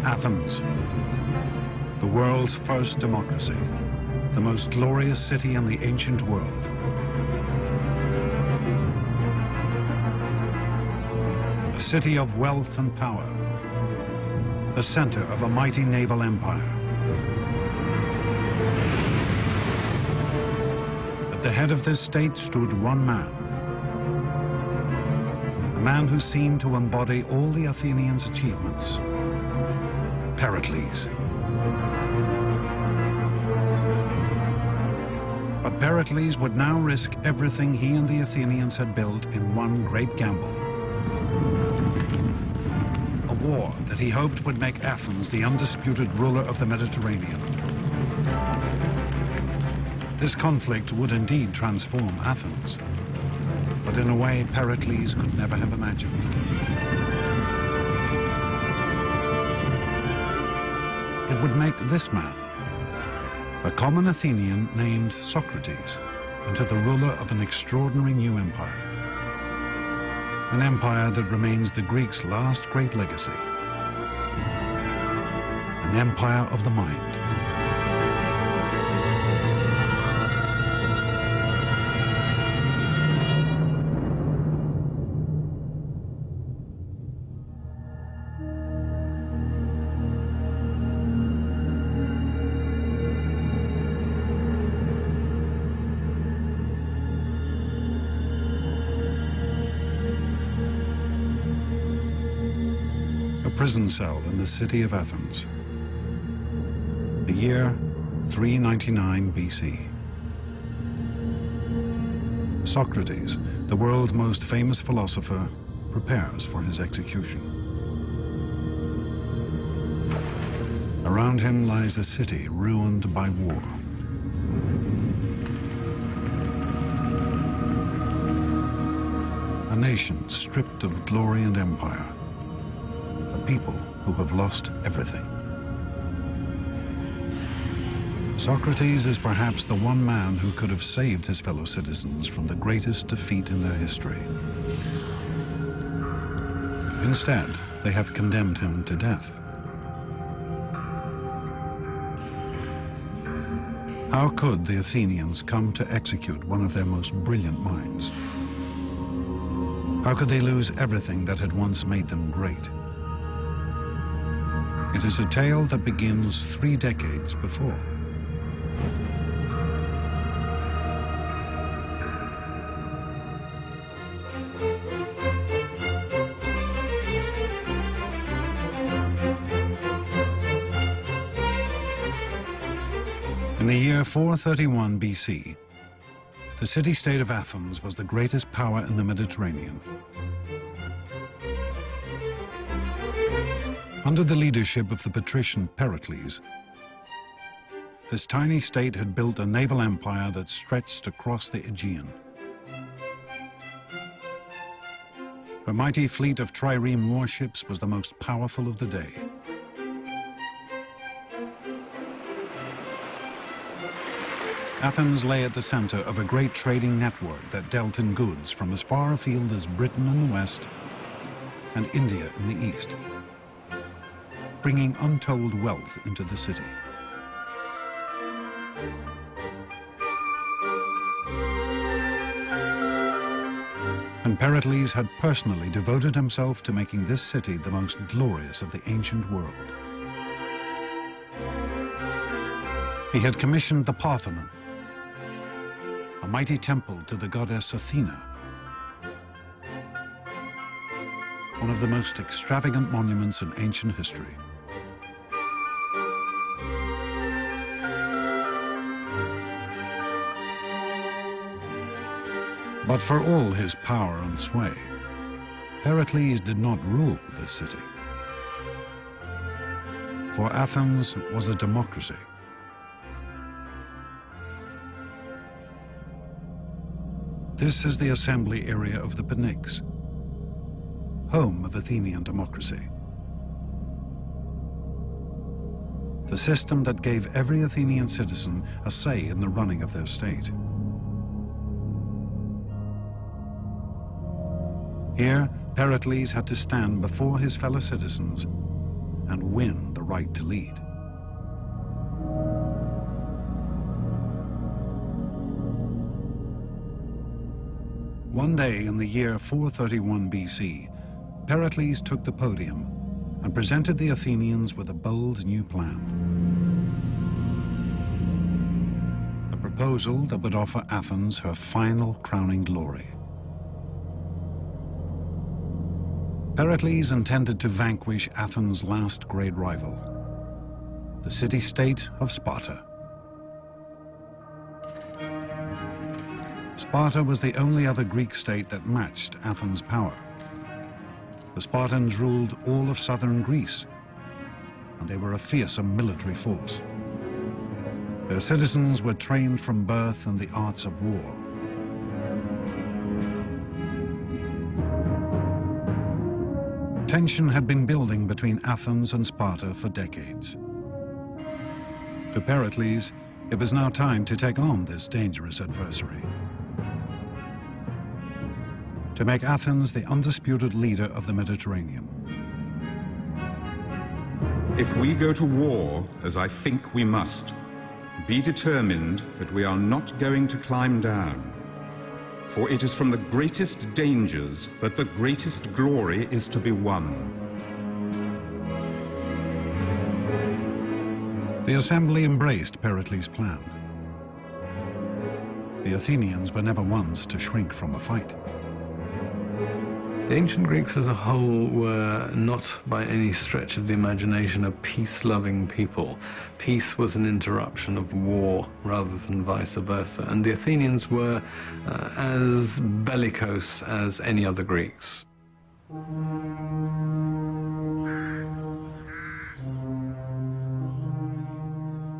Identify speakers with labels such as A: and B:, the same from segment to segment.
A: Athens, the world's first democracy, the most glorious city in the ancient world. A city of wealth and power, the center of a mighty naval empire. At the head of this state stood one man, a man who seemed to embody all the Athenians' achievements, Pericles. But Pericles would now risk everything he and the Athenians had built in one great gamble. A war that he hoped would make Athens the undisputed ruler of the Mediterranean. This conflict would indeed transform Athens, but in a way Pericles could never have imagined. It would make this man, a common Athenian named Sokratis, into the ruler of an extraordinary new empire. An empire that remains the Greeks' last great legacy. An empire of the mind. Prison cell in the city of Athens. The year 399 BC. Sokratis, the world's most famous philosopher, prepares for his execution. Around him lies a city ruined by war. A nation stripped of glory and empire. People who have lost everything. Sokratis is perhaps the one man who could have saved his fellow citizens from the greatest defeat in their history. Instead, they have condemned him to death. How could the Athenians come to execute one of their most brilliant minds? How could they lose everything that had once made them great? It is a tale that begins 3 decades before. In the year 431 BC, the city-state of Athens was the greatest power in the Mediterranean. Under the leadership of the patrician Pericles, this tiny state had built a naval empire that stretched across the Aegean. Her mighty fleet of trireme warships was the most powerful of the day. Athens lay at the center of a great trading network that dealt in goods from as far afield as Britain in the west and India in the east, bringing untold wealth into the city. And Pericles had personally devoted himself to making this city the most glorious of the ancient world. He had commissioned the Parthenon, a mighty temple to the goddess Athena, one of the most extravagant monuments in ancient history. But for all his power and sway, Pericles did not rule this city. For Athens was a democracy. This is the assembly area of the Pnyx, home of Athenian democracy. The system that gave every Athenian citizen a say in the running of their state. Here, Pericles had to stand before his fellow citizens and win the right to lead. One day in the year 431 BC, Pericles took the podium and presented the Athenians with a bold new plan. A proposal that would offer Athens her final crowning glory. Pericles intended to vanquish Athens' last great rival, the city-state of Sparta. Sparta was the only other Greek state that matched Athens' power. The Spartans ruled all of southern Greece, and they were a fearsome military force. Their citizens were trained from birth in the arts of war. Tension had been building between Athens and Sparta for decades. To Pericles, it was now time to take on this dangerous adversary, to make Athens the undisputed leader of the Mediterranean.
B: If we go to war, as I think we must, be determined that we are not going to climb down. For it is from the greatest dangers that the greatest glory is to be won.
A: The assembly embraced Pericles' plan. The Athenians were never ones to shrink from a fight.
C: The ancient Greeks as a whole were not by any stretch of the imagination a peace-loving people. Peace was an interruption of war rather than vice versa, and the Athenians were as bellicose as any other Greeks.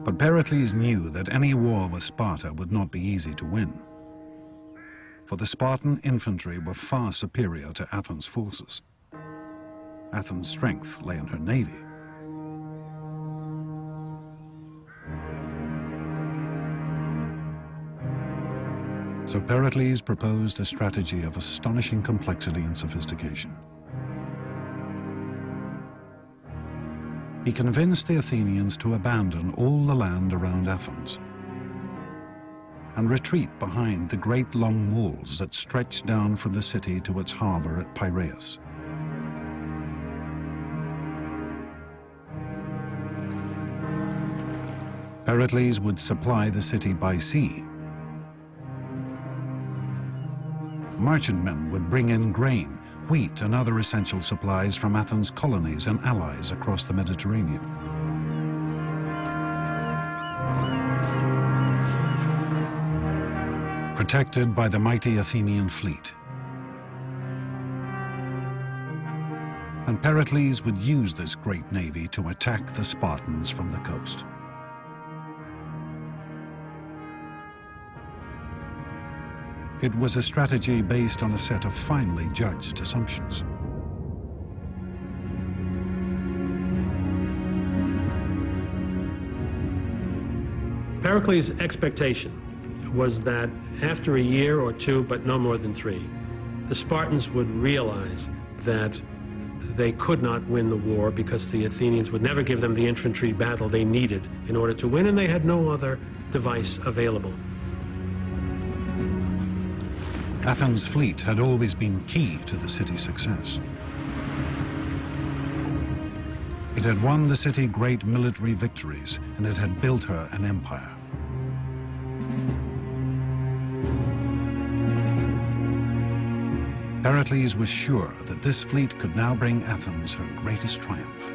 A: But Pericles knew that any war with Sparta would not be easy to win, for the Spartan infantry were far superior to Athens' forces. Athens' strength lay in her navy. So Pericles proposed a strategy of astonishing complexity and sophistication. He convinced the Athenians to abandon all the land around Athens and retreat behind the great long walls that stretched down from the city to its harbor at Piraeus. Pericles would supply the city by sea. Merchantmen would bring in grain, wheat, and other essential supplies from Athens' colonies and allies across the Mediterranean. Protected by the mighty Athenian fleet. And Pericles would use this great navy to attack the Spartans from the coast. It was a strategy based on a set of finely judged assumptions.
D: Pericles' expectation was that after a year or two, but no more than 3, the Spartans would realize that they could not win the war because the Athenians would never give them the infantry battle they needed in order to win, and they had no other device available.
A: Athens' fleet had always been key to the city's success. It had won the city great military victories, and it had built her an empire. Pericles was sure that this fleet could now bring Athens her greatest triumph.